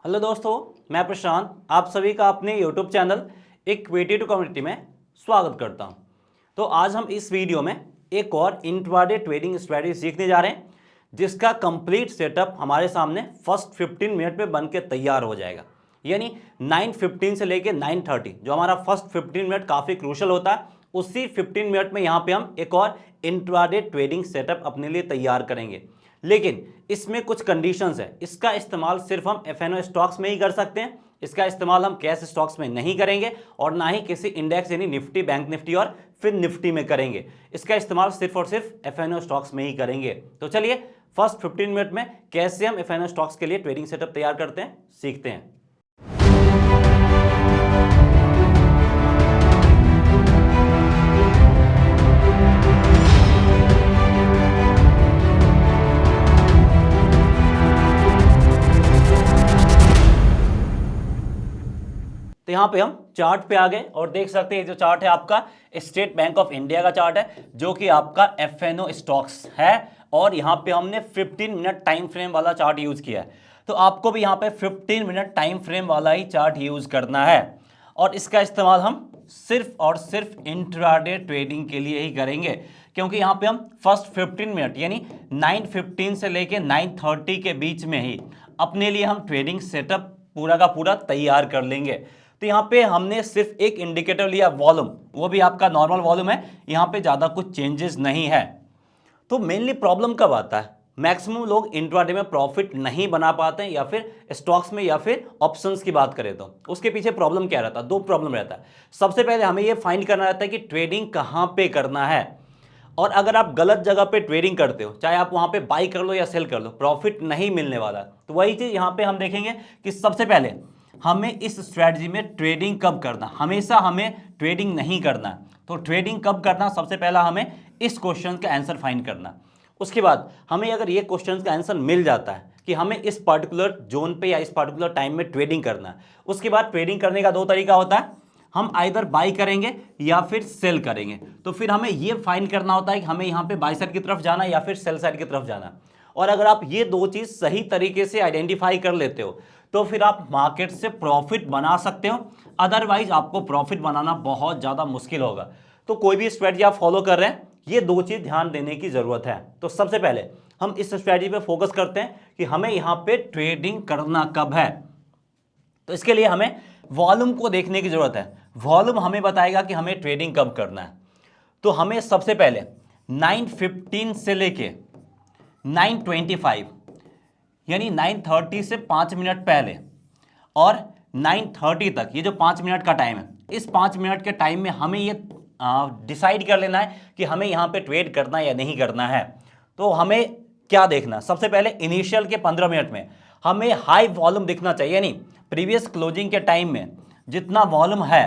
Hello दोस्तों, मैं प्रशांत आप सभी का अपने YouTube channel equity to community में स्वागत करता हूं। तो आज हम इस वीडियो में एक और इंट्राडे ट्रेडिंग स्ट्रेटजी सीखने जा रहे हैं, जिसका कंप्लीट सेटअप हमारे सामने फर्स्ट 15 मिनट में बन के तैयार हो जाएगा। यानी 9:15 से लेके 9:30 जो हमारा फर्स्ट 15 मिनट काफ़ी क्रूशल होता है, उसी 15 मिनट में यहाँ पे हम एक और इंट्राडे ट्रेडिंग सेटअप अपने लिए तैयार करेंगे। लेकिन इसमें कुछ कंडीशंस है। इसका इस्तेमाल सिर्फ हम एफएनओ स्टॉक्स में ही कर सकते हैं। इसका इस्तेमाल हम कैश स्टॉक्स में नहीं करेंगे और ना ही किसी इंडेक्स यानी निफ्टी, बैंक निफ्टी और फिर निफ्टी में करेंगे। इसका इस्तेमाल सिर्फ और सिर्फ एफएनओ स्टॉक्स में ही करेंगे। तो चलिए फर्स्ट 15 मिनट में कैसे हम एफएनओ स्टॉक्स के लिए ट्रेडिंग सेटअप तैयार करते हैं सीखते हैं। तो यहाँ पे हम चार्ट पे आ गए और देख सकते हैं जो चार्ट है आपका स्टेट बैंक ऑफ इंडिया का चार्ट है, जो कि आपका एफएनओ स्टॉक्स है। और यहाँ पे हमने 15 मिनट टाइम फ्रेम वाला चार्ट यूज किया है। तो आपको भी यहाँ पे 15 मिनट टाइम फ्रेम वाला ही चार्ट यूज करना है और इसका इस्तेमाल हम सिर्फ और सिर्फ इंट्राडे ट्रेडिंग के लिए ही करेंगे, क्योंकि यहाँ पे हम फर्स्ट 15 मिनट यानी 9:15 से लेके 9:30 के बीच में ही अपने लिए हम ट्रेडिंग सेटअप पूरा का पूरा तैयार कर लेंगे। तो यहाँ पे हमने सिर्फ एक इंडिकेटर लिया वॉल्यूम, वो भी आपका नॉर्मल वॉल्यूम है। यहाँ पे ज़्यादा कुछ चेंजेस नहीं है। तो मेनली प्रॉब्लम कब आता है? मैक्सिमम लोग इंट्राडे में प्रॉफिट नहीं बना पाते हैं, या फिर स्टॉक्स में या फिर ऑप्शंस की बात करें तो उसके पीछे प्रॉब्लम क्या रहता है? दो प्रॉब्लम रहता है। सबसे पहले हमें ये फाइंड करना रहता है कि ट्रेडिंग कहाँ पे करना है। और अगर आप गलत जगह पे ट्रेडिंग करते हो, चाहे आप वहाँ पे बाई कर लो या सेल कर लो, प्रॉफिट नहीं मिलने वाला। तो वही चीज़ यहाँ पे हम देखेंगे कि सबसे पहले हमें इस स्ट्रैटेजी में ट्रेडिंग कब करना। हमेशा हमें ट्रेडिंग नहीं करना। तो ट्रेडिंग कब करना, सबसे पहला हमें इस क्वेश्चन का आंसर फाइंड करना। उसके बाद हमें अगर ये क्वेश्चन का आंसर मिल जाता है कि हमें इस पर्टिकुलर जोन पे या इस पर्टिकुलर टाइम में ट्रेडिंग करना है, उसके बाद ट्रेडिंग करने का दो तरीका होता है। हम आइदर बाई करेंगे या फिर सेल करेंगे। तो फिर हमें ये फाइंड करना होता है कि हमें यहाँ पे बाई साइड की तरफ जाना या फिर सेल साइड की तरफ जाना। और अगर आप ये दो चीज़ सही तरीके से आइडेंटिफाई कर लेते हो तो फिर आप मार्केट से प्रॉफिट बना सकते हो। अदरवाइज आपको प्रॉफिट बनाना बहुत ज़्यादा मुश्किल होगा। तो कोई भी स्ट्रेटजी आप फॉलो कर रहे हैं, ये दो चीज़ ध्यान देने की ज़रूरत है। तो सबसे पहले हम इस स्ट्रेटजी पे फोकस करते हैं कि हमें यहाँ पे ट्रेडिंग करना कब है। तो इसके लिए हमें वॉल्यूम को देखने की ज़रूरत है। वॉल्यूम हमें बताएगा कि हमें ट्रेडिंग कब करना है। तो हमें सबसे पहले 9:15 से लेके 9:25 यानी 9:30 से 5 मिनट पहले और 9:30 तक, ये जो 5 मिनट का टाइम है, इस 5 मिनट के टाइम में हमें ये डिसाइड कर लेना है कि हमें यहाँ पे ट्रेड करना या नहीं करना है। तो हमें क्या देखना, सबसे पहले इनिशियल के 15 मिनट में हमें हाई वॉल्यूम दिखना चाहिए। यानी प्रीवियस क्लोजिंग के टाइम में जितना वॉल्यूम है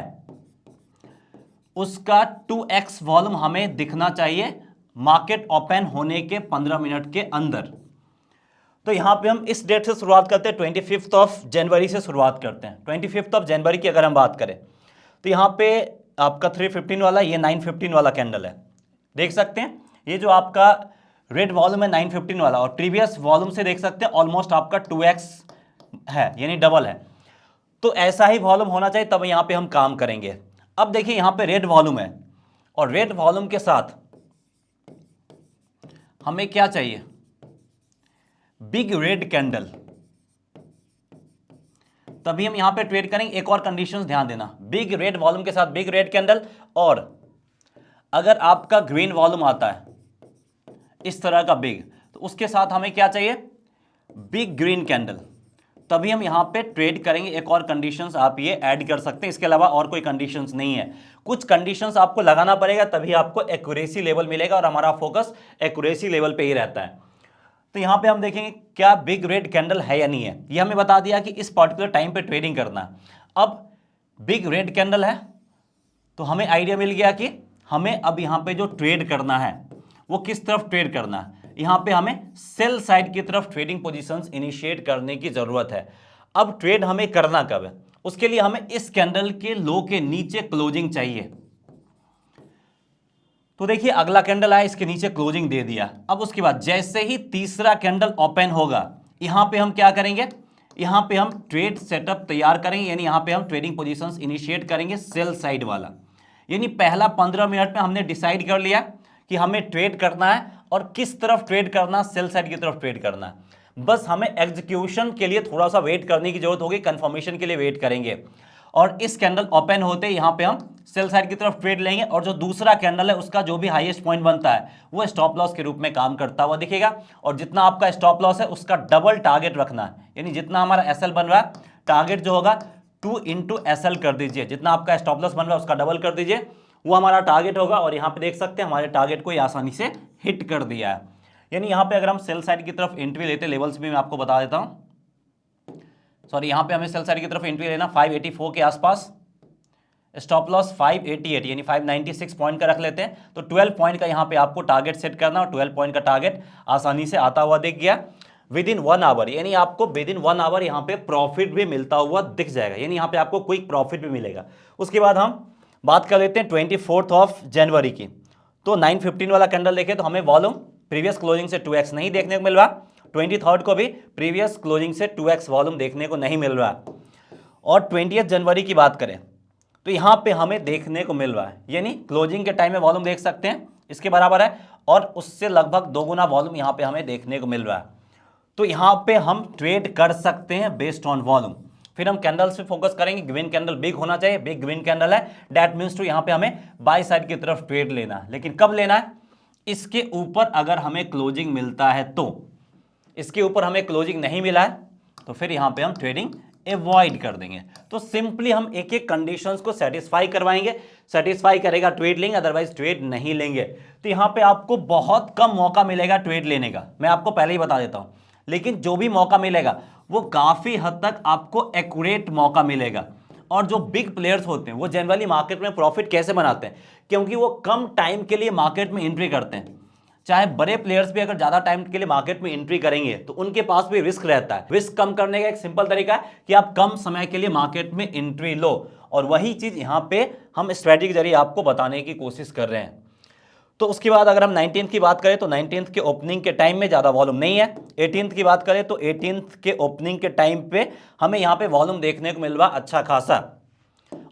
उसका 2x वॉल्यूम हमें दिखना चाहिए मार्केट ओपन होने के 15 मिनट के अंदर। तो यहां पे हम इस डेट से शुरुआत करते हैं, 25 जनवरी से शुरुआत करते हैं। 25 जनवरी की अगर हम बात करें तो यहां पे आपका 3:15 वाला, ये 9:15 वाला कैंडल है। देख सकते हैं ये जो आपका रेड वॉल्यूम है 9:15 वाला, और प्रीवियस वॉल्यूम से देख सकते हैं ऑलमोस्ट आपका 2x है, यानी डबल है। तो ऐसा ही वॉल्यूम होना चाहिए, तब यहां पे हम काम करेंगे। अब देखिए यहां पे रेड वॉल्यूम है और रेड वॉल्यूम के साथ हमें क्या चाहिए, बिग रेड कैंडल, तभी हम यहां पे ट्रेड करेंगे। एक और कंडीशंस ध्यान देना, बिग रेड वॉल्यूम के साथ बिग रेड कैंडल, और अगर आपका ग्रीन वॉल्यूम आता है इस तरह का बिग, तो उसके साथ हमें क्या चाहिए, बिग ग्रीन कैंडल, तभी हम यहां पे ट्रेड करेंगे। एक और कंडीशंस आप ये ऐड कर सकते हैं, इसके अलावा और कोई कंडीशंस नहीं है। कुछ कंडीशंस आपको लगाना पड़ेगा, तभी आपको एक्यूरेसी लेवल मिलेगा, और हमारा फोकस एक्यूरेसी लेवल पे ही रहता है। तो यहां पे हम देखेंगे क्या बिग रेड कैंडल है या नहीं है। ये हमें बता दिया कि इस पर्टिकुलर टाइम पे ट्रेडिंग करना है। अब बिग रेड कैंडल है तो हमें आइडिया मिल गया कि हमें अब यहां पे जो ट्रेड करना है वो किस तरफ ट्रेड करना है। यहां पे हमें सेल साइड की तरफ ट्रेडिंग पोजीशंस इनिशिएट करने की जरूरत है। अब ट्रेड हमें करना कब है, उसके लिए हमें इस कैंडल के लो के नीचे क्लोजिंग चाहिए। तो देखिए अगला कैंडल आया, इसके नीचे क्लोजिंग दे दिया। अब उसके बाद जैसे ही तीसरा कैंडल ओपन होगा, यहां पे हम क्या करेंगे, यहाँ पे हम ट्रेड सेटअप तैयार करेंगे, यानी यहाँ पे हम ट्रेडिंग पोजीशंस इनिशिएट करेंगे सेल साइड वाला। यानी पहला 15 मिनट में हमने डिसाइड कर लिया कि हमें ट्रेड करना है और किस तरफ ट्रेड करना, सेल साइड की तरफ ट्रेड करना है। बस हमें एग्जीक्यूशन के लिए थोड़ा सा वेट करने की जरूरत होगी, कंफर्मेशन के लिए वेट करेंगे। और इस कैंडल ओपन होते यहाँ पे हम सेल साइड की तरफ ट्रेड लेंगे और जो दूसरा कैंडल है उसका जो भी हाईएस्ट पॉइंट बनता है वो स्टॉप लॉस के रूप में काम करता हुआ दिखेगा। और जितना आपका स्टॉप लॉस है उसका डबल टारगेट रखना है, यानी जितना हमारा एसएल बन रहा है टारगेट जो होगा 2 इंटू एसएल कर दीजिए, जितना आपका स्टॉप लॉस बन रहा है उसका डबल कर दीजिए, वो हमारा टारगेट होगा। और यहाँ पे देख सकते हैं हमारे टारगेट को आसानी से हिट कर दिया है। यानी यहाँ पे अगर हम सेल साइड की तरफ एंट्री लेते, लेवल्स भी मैं आपको बता देता हूँ, सॉरी यहाँ पे हमें सेल साइड की तरफ एंट्री लेना 584 के आसपास, स्टॉप लॉस 588 यानी 596 पॉइंट का रख लेते हैं। तो 12 पॉइंट का यहाँ पे आपको टारगेट सेट करना और 12 पॉइंट का टारगेट आसानी से आता हुआ दिख गया विद इन 1 आवर, यानी आपको विद इन 1 आवर यहाँ पे प्रॉफिट भी मिलता हुआ दिख जाएगा, यानी यहाँ पे आपको क्विक प्रॉफिट भी मिलेगा। उसके बाद हम बात कर लेते हैं 24 जनवरी की। तो 915 वाला कैंडल देखें तो हमें वॉल्यूम प्रीवियस क्लोजिंग से 2x नहीं देखने को मिल रहा, 23 को भी प्रीवियस क्लोजिंग से 2x वॉल्यूम देखने को नहीं मिल रहा। और 20 जनवरी की बात करें तो यहाँ पे हमें देखने को मिल रहा है, यानी क्लोजिंग के टाइम में वॉल्यूम देख सकते हैं इसके बराबर है और उससे लगभग 2 गुना वॉल्यूम यहाँ पे हमें देखने को मिल रहा है। तो यहाँ पे हम ट्रेड कर सकते हैं बेस्ड ऑन वॉल्यूम। फिर हम कैंडल्स पे फोकस करेंगे, ग्रीन कैंडल बिग होना चाहिए, बिग ग्रीन कैंडल है, दैट मीन्स टू यहाँ पे हमें बाय साइड की तरफ ट्रेड लेना है। लेकिन कब लेना है? इसके ऊपर अगर हमें क्लोजिंग मिलता है तो, इसके ऊपर हमें क्लोजिंग नहीं मिला है तो फिर यहाँ पे हम ट्रेडिंग अवॉइड कर देंगे। तो सिंपली हम एक एक कंडीशंस को सेटिस्फाई करवाएंगे, सेटिस्फाई करेगा ट्रेड लेंगे, अदरवाइज ट्रेड नहीं लेंगे। तो यहाँ पे आपको बहुत कम मौका मिलेगा ट्रेड लेने का, मैं आपको पहले ही बता देता हूँ, लेकिन जो भी मौका मिलेगा वो काफी हद तक आपको एक्यूरेट मौका मिलेगा। और जो बिग प्लेयर्स होते हैं वो जनरली मार्केट में प्रॉफिट कैसे बनाते हैं? क्योंकि वो कम टाइम के लिए मार्केट में एंट्री करते हैं। चाहे बड़े प्लेयर्स भी अगर ज्यादा टाइम के लिए मार्केट में एंट्री करेंगे तो उनके पास भी रिस्क रहता है। रिस्क कम करने का एक सिंपल तरीका है कि आप कम समय के लिए मार्केट में एंट्री लो, और वही चीज यहां पे हम स्ट्रेटजी के जरिए आपको बताने की कोशिश कर रहे हैं। तो उसके बाद अगर हम 19th की बात करें तो 19th के ओपनिंग के टाइम में ज्यादा वॉल्यूम नहीं है। 18th की बात करें तो 18th के ओपनिंग के टाइम पे हमें यहाँ पे वॉल्यूम देखने को मिल रहा अच्छा खासा,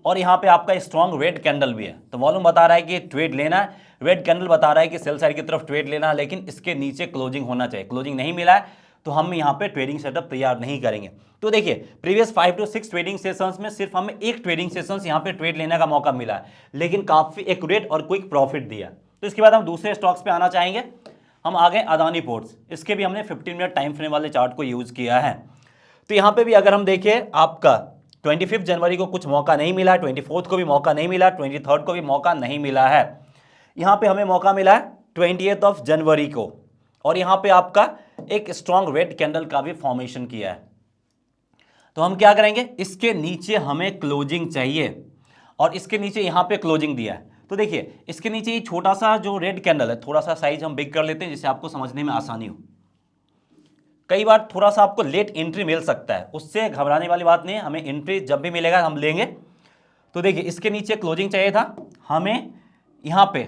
और यहाँ पे आपका स्ट्रॉन्ग रेड कैंडल भी है। तो वॉल्यूम बता रहा है कि ट्रेड लेना है, रेड कैंडल बता रहा है कि सेल साइड की तरफ ट्रेड लेना है, लेकिन इसके नीचे क्लोजिंग होना चाहिए। क्लोजिंग नहीं मिला है तो हम यहाँ पे ट्रेडिंग सेटअप तैयार नहीं करेंगे। तो देखिए प्रीवियस 5 to 6 ट्रेडिंग सेशंस में सिर्फ हमें एक ट्रेडिंग सेशंस यहाँ पे ट्रेड लेने का मौका मिला है, लेकिन काफी एक्यूरेट और क्विक प्रॉफिट दिया। तो इसके बाद हम दूसरे स्टॉक्स पे आना चाहेंगे। हम आ गए अदानी पोर्ट्स, इसके भी हमने 15 मिनट टाइम फ्रेम वाले चार्ट को यूज किया है। तो यहाँ पे भी अगर हम देखें आपका 25 जनवरी को कुछ मौका नहीं मिला, 24 को भी मौका नहीं मिला, 23 को भी मौका नहीं मिला है। यहाँ पे हमें मौका मिला है 28 जनवरी को, और यहाँ पे आपका एक स्ट्रॉन्ग रेड कैंडल का भी फॉर्मेशन किया है। तो हम क्या करेंगे, इसके नीचे हमें क्लोजिंग चाहिए और इसके नीचे यहाँ पे क्लोजिंग दिया है। तो देखिए इसके नीचे ये छोटा सा जो रेड कैंडल है, थोड़ा सा साइज हम बिग कर लेते हैं जिससे आपको समझने में आसानी हो। कई बार थोड़ा सा आपको लेट एंट्री मिल सकता है, उससे घबराने वाली बात नहीं है, हमें एंट्री जब भी मिलेगा हम लेंगे। तो देखिए इसके नीचे क्लोजिंग चाहिए था हमें, यहाँ पे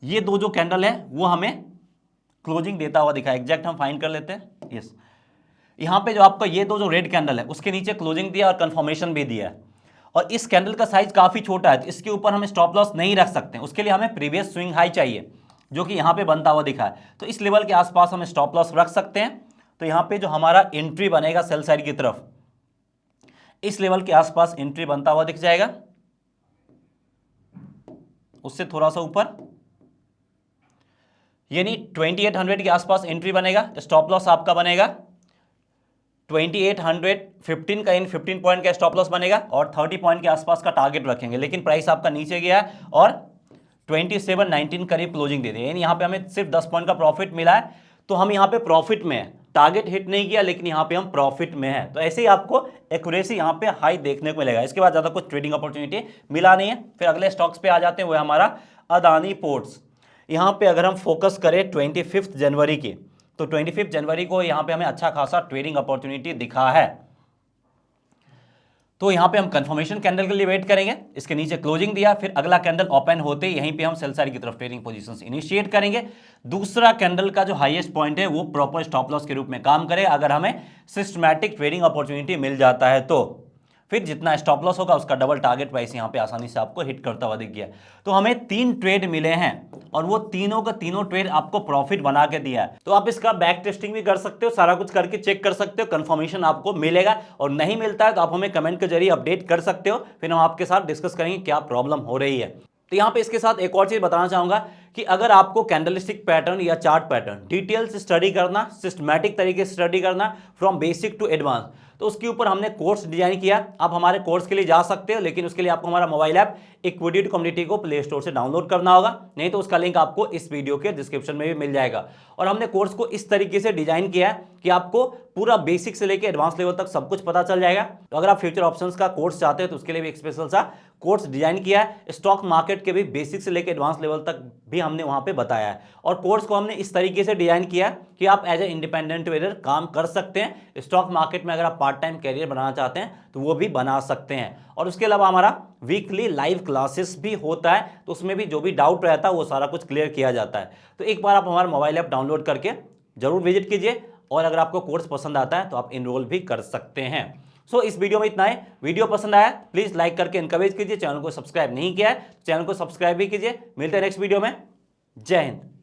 ये दो जो कैंडल है वो हमें क्लोजिंग देता हुआ दिखा है। एग्जैक्ट हम फाइंड कर लेते हैं, यस यहाँ पे जो आपका ये दो जो रेड कैंडल है उसके नीचे क्लोजिंग दिया और कंफर्मेशन भी दिया है, और इस कैंडल का साइज काफी छोटा है तो इसके ऊपर हमें स्टॉप लॉस नहीं रख सकते। उसके लिए हमें प्रीवियस स्विंग हाई चाहिए जो कि यहाँ पे बनता हुआ दिखा है। तो इस लेवल के आसपास हम स्टॉप लॉस रख सकते हैं। तो यहाँ पे जो हमारा एंट्री बनेगा सेल साइड की तरफ, इस लेवल के आसपास एंट्री बनता हुआ दिख जाएगा, उससे थोड़ा सा ऊपर, यानी 2800 के आसपास एंट्री बनेगा। स्टॉप लॉस आपका बनेगा 2815 का, इन 15 पॉइंट का स्टॉप लॉस बनेगा और 30 पॉइंट के आसपास का टारगेट रखेंगे। लेकिन प्राइस आपका नीचे गया है और 2719 करीब क्लोजिंग दे दी, यानी यहाँ पे हमें सिर्फ 10 पॉइंट का प्रॉफिट मिला है। तो हम यहाँ पे प्रॉफिट में है, टारगेट हिट नहीं किया लेकिन यहाँ पे हम प्रॉफिट में है। तो ऐसे ही आपको एक्यूरेसी यहाँ पे हाई देखने को मिलेगा। इसके बाद ज्यादा कुछ ट्रेडिंग अपॉर्चुनिटी मिला नहीं है। फिर अगले स्टॉक्स पे आ जाते हैं, वो है हमारा अदानी पोर्ट्स। यहाँ पे अगर हम फोकस करें 25 जनवरी की, तो 25 जनवरी को यहाँ पे हमें अच्छा खासा ट्रेडिंग अपॉर्चुनिटी दिखा है। तो यहाँ पे हम कंफर्मेशन कैंडल के लिए वेट करेंगे, इसके नीचे क्लोजिंग दिया, फिर अगला कैंडल ओपन होते यहीं पे हम सेल साइड की तरफ ट्रेडिंग पोजीशंस इनिशिएट करेंगे। दूसरा कैंडल का जो हाईएस्ट पॉइंट है वो प्रॉपर स्टॉप लॉस के रूप में काम करे, अगर हमें सिस्टमैटिक ट्रेडिंग अपॉर्चुनिटी मिल जाता है तो फिर जितना स्टॉप लॉस होगा उसका डबल टारगेट प्राइस यहाँ पे आसानी से आपको हिट करता हुआ दिख गया। तो हमें 3 ट्रेड मिले हैं और वो तीनों का तीनों ट्रेड आपको प्रॉफिट बना के दिया है। तो आप इसका बैक टेस्टिंग भी कर सकते हो, सारा कुछ करके चेक कर सकते हो, कंफर्मेशन आपको मिलेगा। और नहीं मिलता है तो आप हमें कमेंट के जरिए अपडेट कर सकते हो, फिर हम आपके साथ डिस्कस करेंगे क्या प्रॉब्लम हो रही है। तो यहाँ पे इसके साथ एक और चीज बताना चाहूंगा कि अगर आपको कैंडलस्टिक पैटर्न या चार्ट पैटर्न डिटेल से स्टडी करना, सिस्टमैटिक तरीके से स्टडी करना फ्रॉम बेसिक टू एडवांस, तो उसके ऊपर हमने कोर्स डिजाइन किया। आप हमारे कोर्स के लिए जा सकते हो, लेकिन उसके लिए आपको हमारा मोबाइल ऐप इक्विटी कम्युनिटी को प्ले स्टोर से डाउनलोड करना होगा, नहीं तो उसका लिंक आपको इस वीडियो के डिस्क्रिप्शन में भी मिल जाएगा। और हमने कोर्स को इस तरीके से डिजाइन किया है कि आपको पूरा बेसिक से लेकर एडवांस लेवल तक सब कुछ पता चल जाएगा। तो अगर आप फ्यूचर ऑप्शंस का कोर्स चाहते हो तो उसके लिए भी एक स्पेशल सा कोर्स डिजाइन किया है। स्टॉक मार्केट के भी बेसिक से लेकर एडवांस लेवल तक भी हमने वहां पे बताया है। और कोर्स को हमने इस तरीके से डिजाइन किया कि आप एज ए इंडिपेंडेंट ट्रेडर काम कर सकते हैं। स्टॉक मार्केट में अगर आप पार्ट टाइम कैरियर बनाना चाहते हैं तो वो भी बना सकते हैं। और उसके अलावा हमारा वीकली लाइव क्लासेस भी होता है, तो उसमें भी जो भी डाउट रहता है वो सारा कुछ क्लियर किया जाता है। तो एक बार आप हमारा मोबाइल ऐप डाउनलोड करके जरूर विजिट कीजिए, और अगर आपको कोर्स पसंद आता है तो आप इनरोल भी कर सकते हैं। सो इस वीडियो में इतना है। वीडियो पसंद आया प्लीज लाइक करके एनकरेज कीजिए, चैनल को सब्सक्राइब नहीं किया है चैनल को सब्सक्राइब भी कीजिए। मिलते हैं नेक्स्ट वीडियो में। जय हिंद।